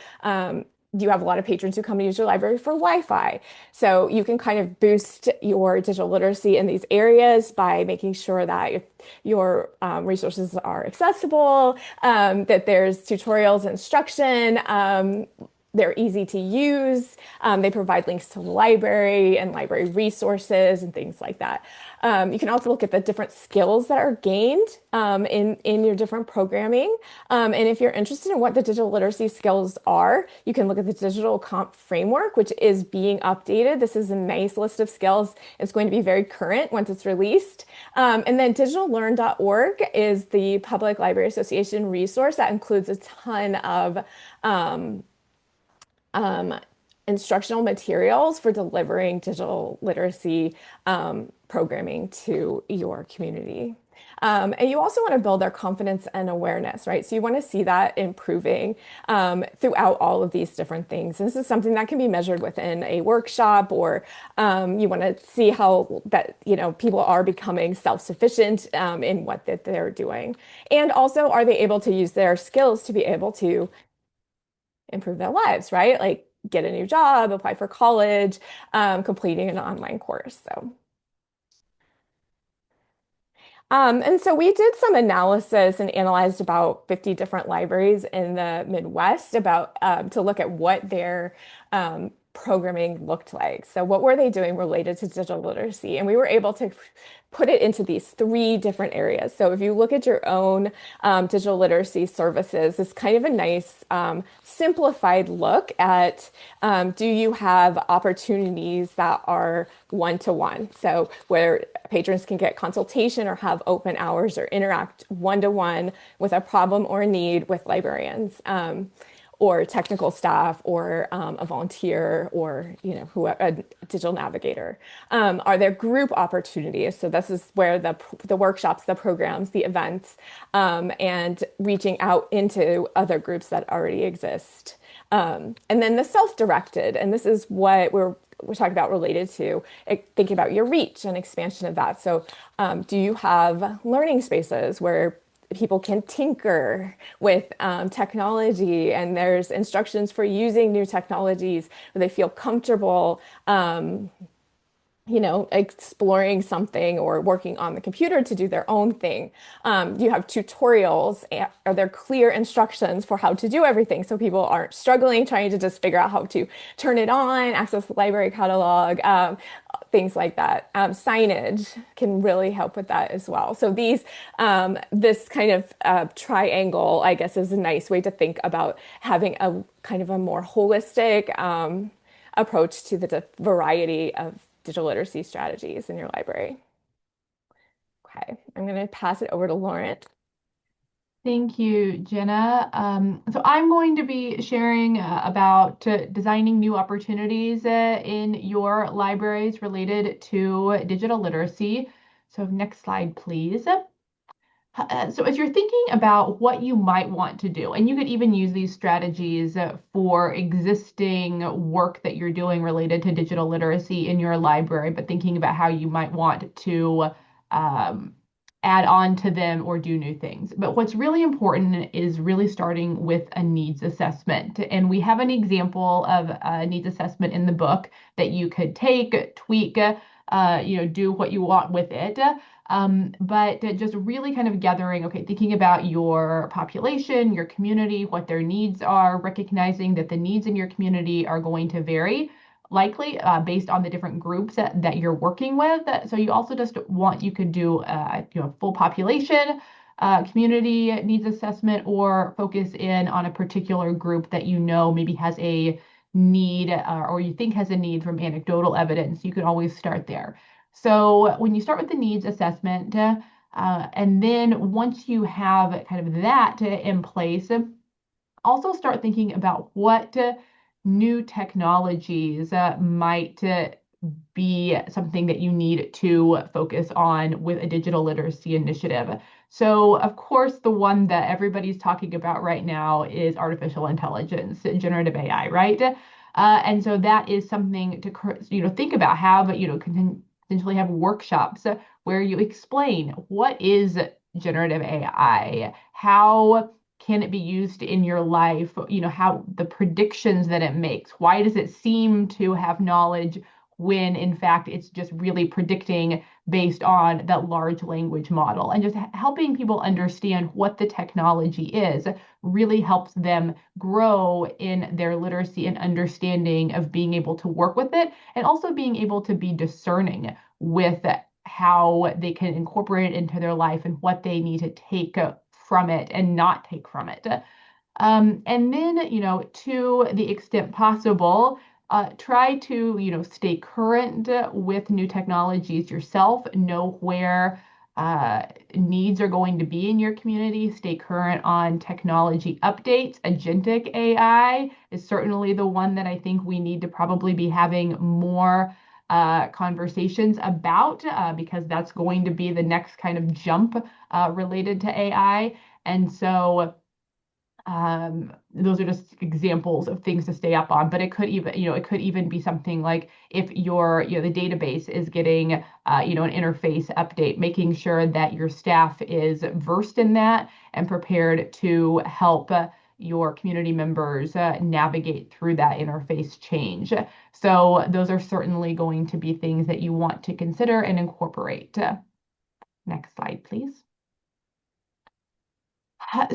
Speaker 4: do you have a lot of patrons who come to use your library for Wi-Fi? So you can kind of boost your digital literacy in these areas by making sure that your resources are accessible, that there's tutorials, instruction, they're easy to use. They provide links to the library and library resources and things like that. You can also look at the different skills that are gained in your different programming. And if you're interested in what the digital literacy skills are, you can look at the Digital Comp Framework, which is being updated. This is a nice list of skills. It's going to be very current once it's released. And then digitallearn.org is the Public Library Association resource that includes a ton of instructional materials for delivering digital literacy programming to your community. And you also want to build their confidence and awareness, right? So you want to see that improving throughout all of these different things. And this is something that can be measured within a workshop, or you want to see how that, people are becoming self-sufficient in what that they're doing. And also, are they able to use their skills to be able to improve their lives, right? Like get a new job, apply for college, completing an online course. And so we did some analysis and analyzed about 50 different libraries in the Midwest about to look at what their programming looked like. So what were they doing related to digital literacy? And we were able to put it into these 3 different areas. So if you look at your own digital literacy services, it's kind of a nice simplified look at do you have opportunities that are one-to-one? So where patrons can get consultation or have open hours or interact one-to-one with a problem or a need with librarians. Or technical staff, or a volunteer, or a digital navigator. Are there group opportunities? So this is where the workshops, the programs, the events, and reaching out into other groups that already exist. And then the self-directed, and this is what we're talking about related to thinking about your reach and expansion of that. So do you have learning spaces where people can tinker with technology, and there's instructions for using new technologies where they feel comfortable exploring something or working on the computer to do their own thing. You have tutorials. Are there clear instructions for how to do everything so people aren't struggling trying to just figure out how to turn it on, access the library catalog, things like that. Signage can really help with that as well. So this kind of triangle, I guess, is a nice way to think about having a kind of a more holistic approach to the variety of digital literacy strategies in your library. Okay, I'm going to pass it over to Lauren.
Speaker 5: Thank you, Jenna. So I'm going to be sharing about designing new opportunities in your libraries related to digital literacy. So next slide, please. So as you're thinking about what you might want to do, and you could even use these strategies for existing work that you're doing related to digital literacy in your library, but thinking about how you might want to add on to them or do new things. But what's really important is really starting with a needs assessment. And we have an example of a needs assessment in the book that you could take, tweak, do what you want with it. But just really kind of gathering, okay, thinking about your population, your community, what their needs are, recognizing that the needs in your community are going to vary, likely based on the different groups that you're working with. So you also just you could do full population community needs assessment, or focus in on a particular group that you know maybe has a need or you think has a need from anecdotal evidence. You can always start there. So when you start with the needs assessment, and then once you have kind of that in place, also start thinking about what new technologies might be something that you need to focus on with a digital literacy initiative. So, of course, the one that everybody's talking about right now is artificial intelligence, generative AI, right? And so that is something to think about. Have potentially have workshops where you explain what is generative AI, how can it be used in your life, how the predictions that it makes, why does it seem to have knowledge when in fact it's just really predicting based on that large language model. And just helping people understand what the technology is really helps them grow in their literacy and understanding of being able to work with it, and also being able to be discerning with how they can incorporate it into their life and what they need to take from it and not take from it. And then, to the extent possible, try to, stay current with new technologies yourself, know where needs are going to be in your community, stay current on technology updates. Agentic AI is certainly the one that I think we need to probably be having more conversations about, because that's going to be the next kind of jump related to AI. And so those are just examples of things to stay up on, but it could even be something like if the database is getting an interface update, making sure that your staff is versed in that and prepared to help your community members navigate through that interface change. So those are certainly going to be things that you want to consider and incorporate. Next slide, please.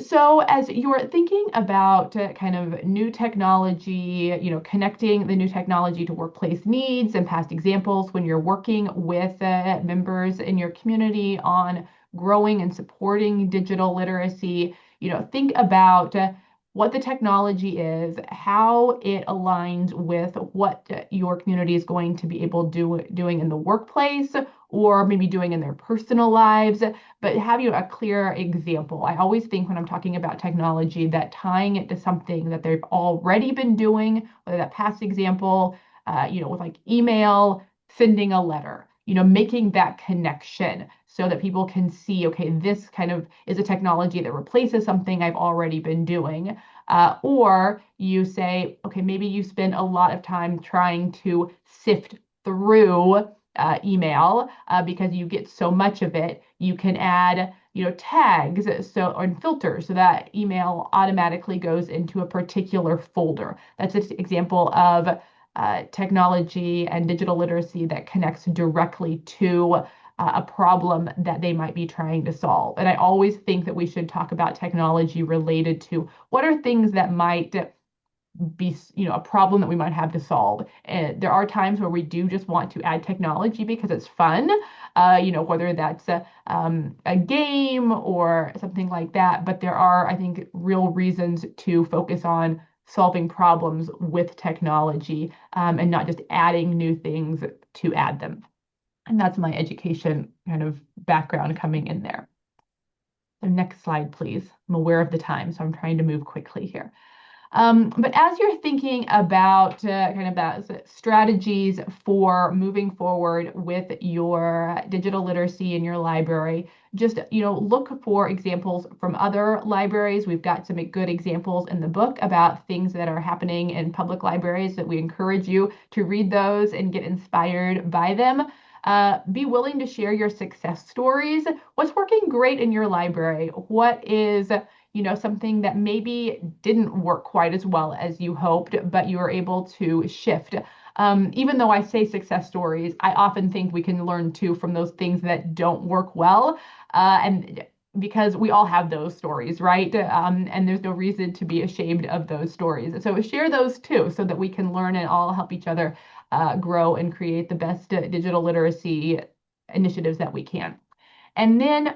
Speaker 5: So as you're thinking about kind of new technology, connecting the new technology to workplace needs and past examples when you're working with members in your community on growing and supporting digital literacy, think about what the technology is, how it aligns with what your community is going to be able doing in the workplace, or maybe doing in their personal lives, but have a clear example. I always think when I'm talking about technology that tying it to something that they've already been doing, whether that past example, with like email, sending a letter, making that connection so that people can see, okay, this kind of is a technology that replaces something I've already been doing. Or you say, okay, maybe you spend a lot of time trying to sift through email because you get so much of it. You can add tags or filters so that email automatically goes into a particular folder. That's an example of technology and digital literacy that connects directly to a problem that they might be trying to solve. And I always think that we should talk about technology related to what are things that might be a problem that we might have to solve. And there are times where we do just want to add technology because it's fun, whether that's a game or something like that. But there are, I think, real reasons to focus on solving problems with technology, and not just adding new things to add them. And that's my education kind of background coming in there. So next slide, please. I'm aware of the time, so I'm trying to move quickly here. But as you're thinking about kind of that strategies for moving forward with your digital literacy in your library, just look for examples from other libraries. We've got some good examples in the book about things that are happening in public libraries that we encourage you to read those and get inspired by them. Be willing to share your success stories. What's working great in your library? What is something that maybe didn't work quite as well as you hoped, but you were able to shift. Even though I say success stories, I often think we can learn too from those things that don't work well. And because we all have those stories, right? And there's no reason to be ashamed of those stories. So share those too, so that we can learn and all help each other grow and create the best digital literacy initiatives that we can. And then,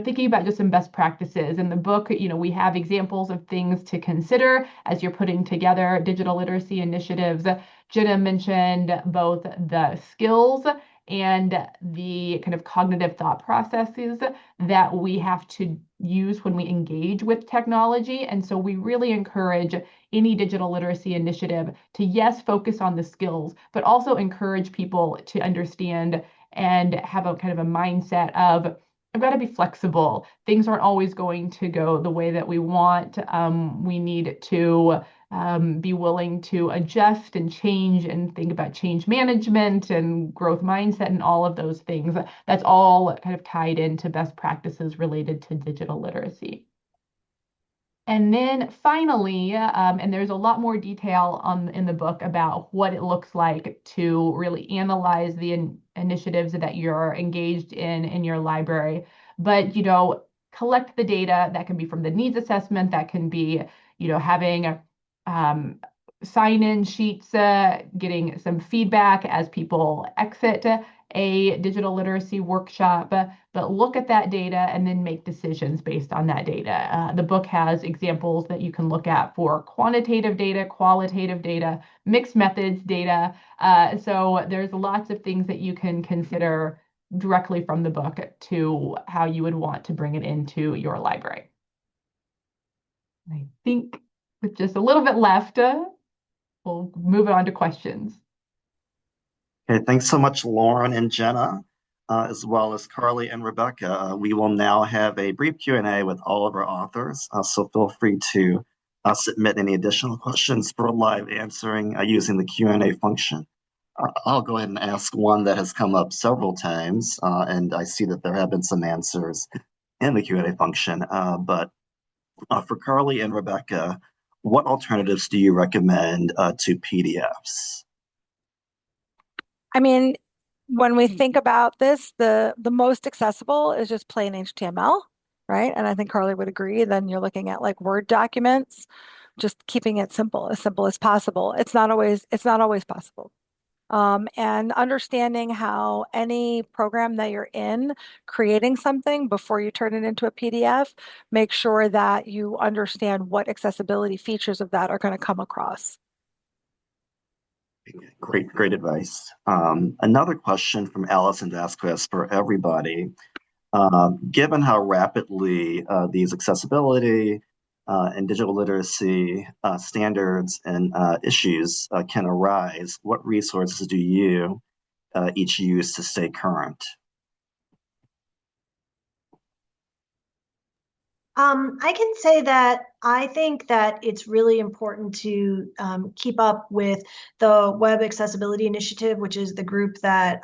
Speaker 5: thinking about just some best practices in the book, we have examples of things to consider as you're putting together digital literacy initiatives. Jenna mentioned both the skills and the kind of cognitive thought processes that we have to use when we engage with technology. And so we really encourage any digital literacy initiative to, yes, focus on the skills, but also encourage people to understand and have a kind of a mindset of, I've got to be flexible. Things aren't always going to go the way that we want. We need to be willing to adjust and change and think about change management and growth mindset and all of those things. That's all kind of tied into best practices related to digital literacy. And then finally, and there's a lot more detail in the book about what it looks like to really analyze the initiatives that you're engaged in your library. But, collect the data that can be from the needs assessment, that can be, having sign-in sheets, getting some feedback as people exit a digital literacy workshop, but look at that data and then make decisions based on that data. The book has examples that you can look at for quantitative data, qualitative data, mixed methods data. So there's lots of things that you can consider directly from the book to how you would want to bring it into your library. I think with just a little bit left, we'll move on to questions.
Speaker 1: Okay, thanks so much, Lauren and Jenna, as well as Carli and Rebecca. We will now have a brief Q&A with all of our authors, so feel free to submit any additional questions for live answering using the Q&A function. I'll go ahead and ask one that has come up several times, and I see that there have been some answers in the Q&A function. But for Carli and Rebecca, what alternatives do you recommend to PDFs?
Speaker 3: I mean, when we think about this, the most accessible is just plain HTML, right? And I think Carli would agree. Then you're looking at like Word documents, just keeping it simple as possible. It's not always possible. And understanding how any program that you're in, creating something before you turn it into a PDF, make sure that you understand what accessibility features of that are going to come across.
Speaker 1: Great advice. Another question from Allison Vasquez for everybody. Given how rapidly these accessibility and digital literacy standards and issues can arise, what resources do you each use to stay current?
Speaker 2: I can say that I think that it's really important to keep up with the Web Accessibility Initiative, which is the group that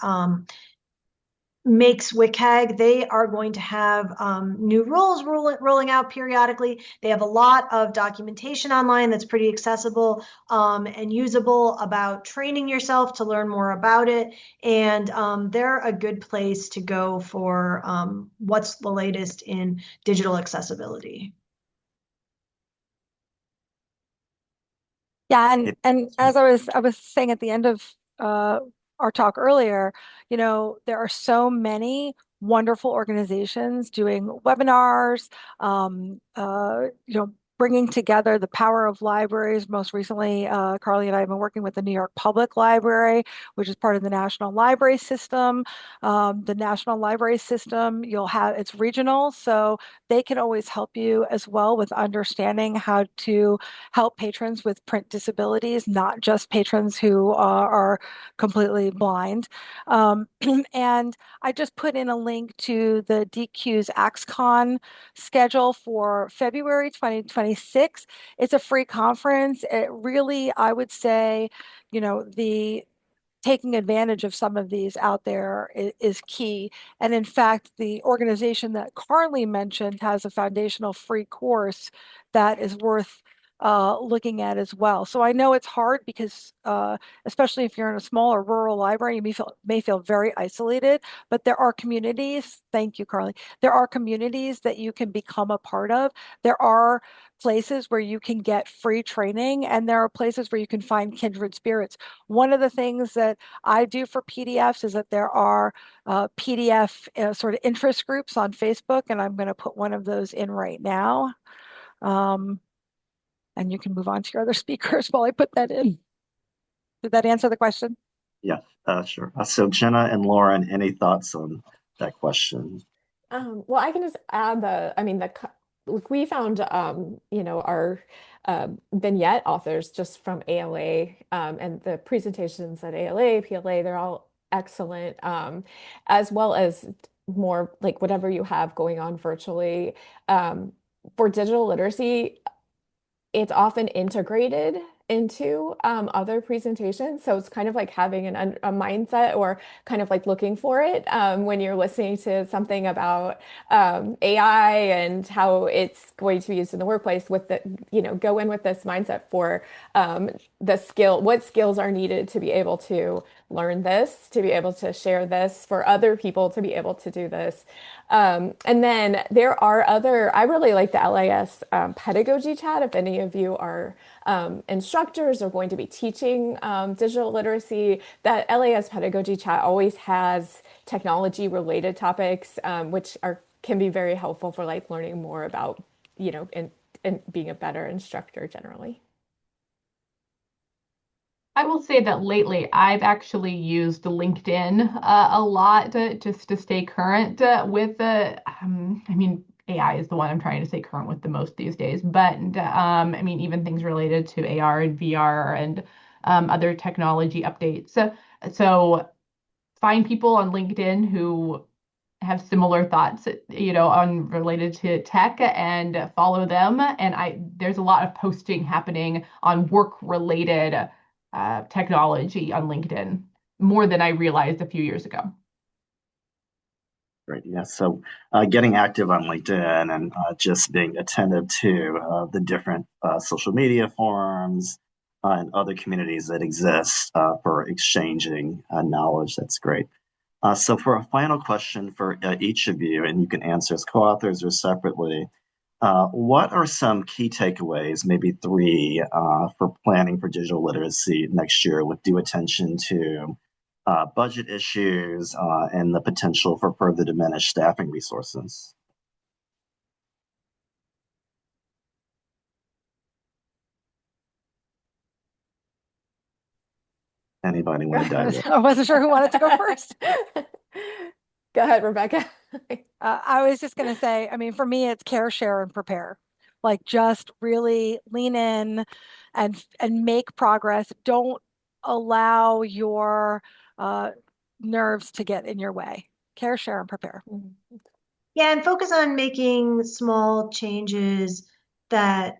Speaker 2: makes WCAG. They are going to have new rules rolling out periodically. They have a lot of documentation online that's pretty accessible and usable about training yourself to learn more about it. And they're a good place to go for what's the latest in digital accessibility.
Speaker 3: Yeah, and as I was saying at the end of our talk earlier, there are so many wonderful organizations doing webinars, bringing together the power of libraries. Most recently, Carli and I have been working with the New York Public Library, which is part of the National Library System. The National Library System, it's regional, so they can always help you as well with understanding how to help patrons with print disabilities, not just patrons who are completely blind. And I just put in a link to the DQ's AxCon schedule for February 2026. It's a free conference. It really, I would say, the taking advantage of some of these out there is key. And in fact, the organization that Carli mentioned has a foundational free course that is worth looking at as well. So I know it's hard because, especially if you're in a smaller rural library, you may feel very isolated, but there are communities. Thank you, Carli. There are communities that you can become a part of. There are places where you can get free training, and there are places where you can find kindred spirits. One of the things that I do for PDFs is that there are PDF sort of interest groups on Facebook, and I'm going to put one of those in right now. And you can move on to your other speakers while I put that in. Did that answer the question?
Speaker 1: Yeah, sure. So Jenna and Lauren, any thoughts on that question?
Speaker 4: Well, I can just add like we found, our vignette authors just from ALA, and the presentations at ALA, PLA, they're all excellent, as well as more like whatever you have going on virtually. For digital literacy, it's often integrated into other presentations. So it's kind of like having a mindset, or kind of like looking for it when you're listening to something about AI and how it's going to be used in the workplace, with go in with this mindset for what skills are needed to be able to learn this, to be able to share this, for other people to be able to do this. And then I really like the LIS pedagogy chat. If any of you are instructors or going to be teaching digital literacy, that LIS pedagogy chat always has technology related topics, which can be very helpful for like learning more about, and being a better instructor generally.
Speaker 5: I will say that lately I've actually used LinkedIn a lot just to stay current with AI is the one I'm trying to stay current with the most these days. But even things related to AR and VR and other technology updates. So find people on LinkedIn who have similar thoughts, on related to tech, and follow them. And there's a lot of posting happening on work related technology on LinkedIn, more than I realized a few years ago.
Speaker 1: Great. Yeah. So getting active on LinkedIn and just being attentive to the different social media forums and other communities that exist for exchanging knowledge. That's great. So for a final question for each of you, and you can answer as co-authors or separately, what are some key takeaways, maybe three, for planning for digital literacy next year with due attention to budget issues and the potential for further diminished staffing resources? Anybody want to dive in?
Speaker 3: I wasn't sure who wanted to go first.
Speaker 4: Go ahead, Rebecca.
Speaker 3: I was just going to say, I mean, for me, it's care, share, and prepare. Like, just really lean in and make progress. Don't allow your nerves to get in your way. Care, share, and prepare.
Speaker 2: Yeah, and focus on making small changes that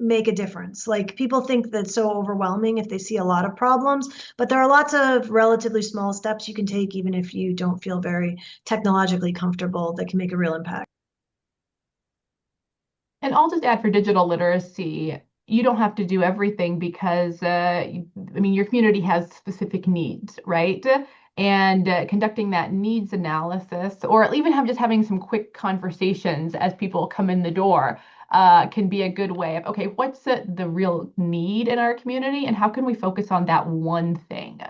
Speaker 2: make a difference. Like, people think that's so overwhelming if they see a lot of problems, but there are lots of relatively small steps you can take, even if you don't feel very technologically comfortable, that can make a real impact.
Speaker 5: And I'll just add, for digital literacy, you don't have to do everything because, your community has specific needs, right? And conducting that needs analysis, or even just having some quick conversations as people come in the door, can be a good way of, okay, what's the real need in our community, and how can we focus on that one thing,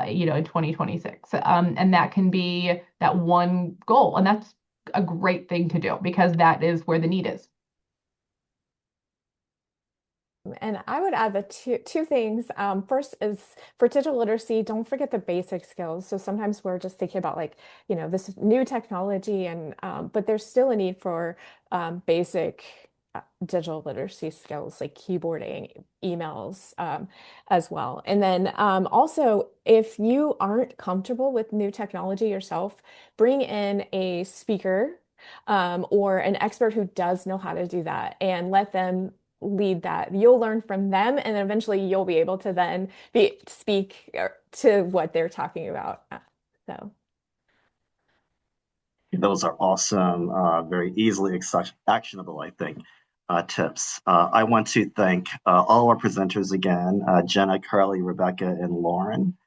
Speaker 5: in 2026? And that can be that one goal. And that's a great thing to do because that is where the need is.
Speaker 4: And I would add the two things. First is for digital literacy, don't forget the basic skills. So sometimes we're just thinking about like, this new technology, and but there's still a need for basic digital literacy skills like keyboarding, emails, as well. And then also, if you aren't comfortable with new technology yourself, bring in a speaker, or an expert who does know how to do that, and let them lead that. You'll learn from them, and then eventually you'll be able to then speak to what they're talking about. So
Speaker 1: Those are awesome, very easily actionable, I think. tips. I want to thank all our presenters again, Jenna, Carli, Rebecca, and Lauren.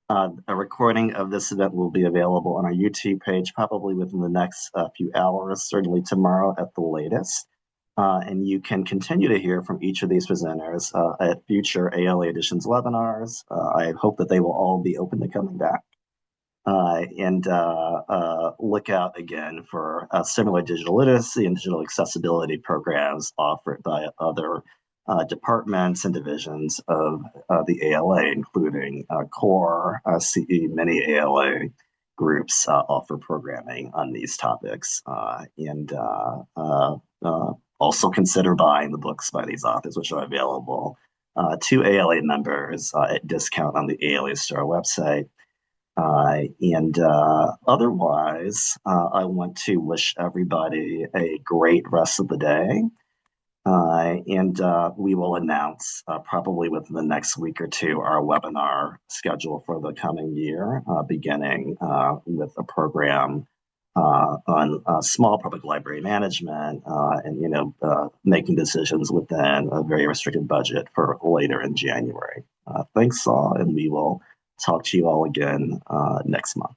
Speaker 1: A recording of this event will be available on our YouTube page probably within the next few hours, certainly tomorrow at the latest. And you can continue to hear from each of these presenters at future ALA Editions webinars. I hope that they will all be open to coming back. And look out again for similar digital literacy and digital accessibility programs offered by other departments and divisions of the ALA, including CORE, CE, many ALA groups offer programming on these topics. And also consider buying the books by these authors, which are available to ALA members at discount on the ALA Store website. Otherwise, I want to wish everybody a great rest of the day. We will announce probably within the next week or two our webinar schedule for the coming year, beginning with a program on small public library management and making decisions within a very restricted budget for later in January. Thanks all, and we will talk to you all again next month.